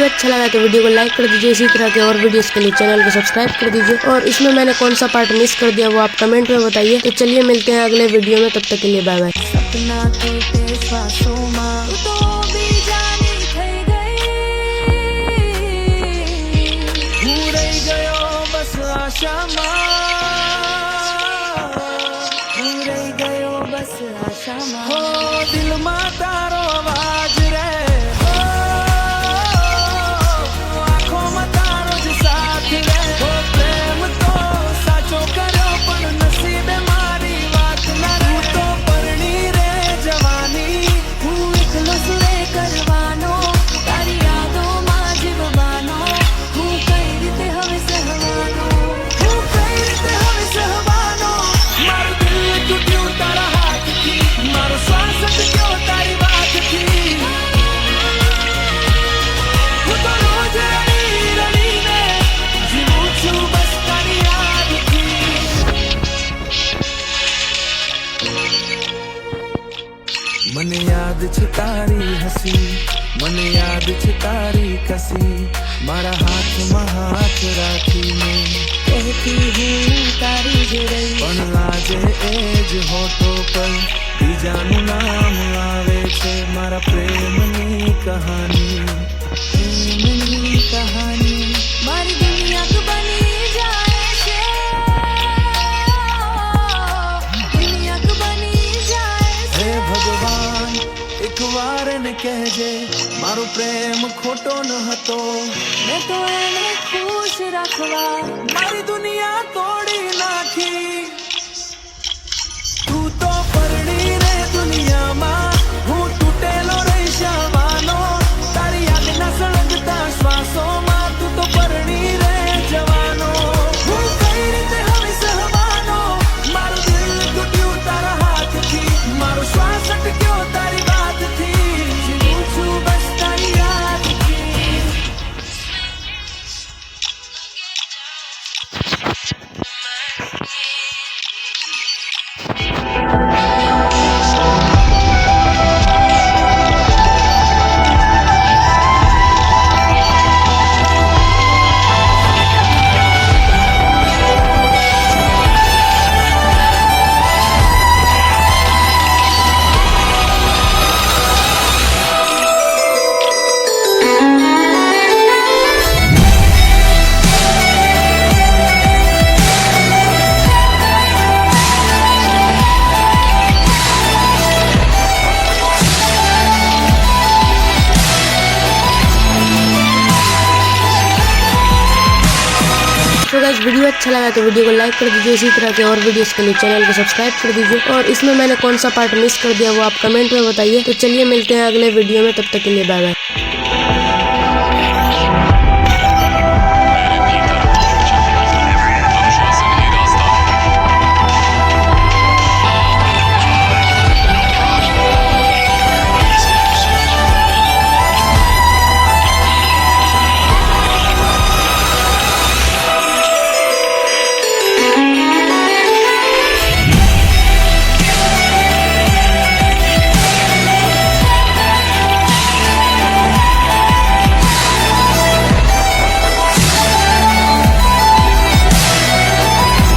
Video अच्छा लगा तो वीडियो को लाइक कर दीजिए। इसी तरह के और वीडियोस के लिए चैनल को सब्सक्राइब कर दीजिए। और इसमें मैंने कौन सा पार्ट मिस कर दिया वो आप कमेंट में बताइए। तो चलिए मिलते हैं अगले वीडियो में, तब तक के लिए बाय बाय। सपना टूटे श्वासों में तो भी जानी થઈ ગઈ હું રહી ગયો બસ આશામાં હો દિલમાં તારો અવાજ રે આંખોમાં તારો જ સાથ રે હો પ્રેમ તો સાચો કર્યો પણ નસીબે મારી વાત ના રે તો પરણી રે જવાની હું એકલો સુરે કરવાનો તારી યાદોમાં જીવવાનો હું કઈ રીતે હવે સહવાનો મારું દિલ તૂટ્યું તારા હાથથી મારો શ્વાસ અટક્યો તારી વાતથી હું તો રોજ રડી રડીને જીવું છું બસ તારી યાદથી મને યાદ છે તારી હસી મને યાદ છે તારી કસી મારા હાથમાં હાથ રાખીને કહેતી હું તારી જ રહી પણ આજે એ જ હોઠો પર બીજાનું નામ આવે છે મારા પ્રેમની કહાની મારી દુનિયા બની જાય છે દુનિયા બની જાય છે હે ભગવાન એક વાર ને કહેજે મારો પ્રેમ ખોટો ન હતો મેં તો એને ખુશ રાખવા મારી દુનિયા તોડી નાખી તું તો પરણી રે દુનિયામાં હું તૂટેલો રહી જવાનો તારી યાદના સળગતા શ્વાસોમાં તું તો પરણી રે જવાનો હું કઈ રીતે હવે સહવાનો મારું દિલ તૂટ્યું તારા હાથથી મારો શ્વાસ અટક્યો તારી વાતથી જીવું છું બસ તારી યાદથી तो गाइस वीडियो अच्छा लगा तो वीडियो को लाइक कर दीजिए। इसी तरह के और वीडियोस के लिए चैनल को सब्सक्राइब कर दीजिए। और इसमें मैंने कौन सा पार्ट मिस कर दिया वो आप कमेंट में बताइए। तो चलिए मिलते हैं अगले वीडियो में, तब तक के लिए बाय बाय।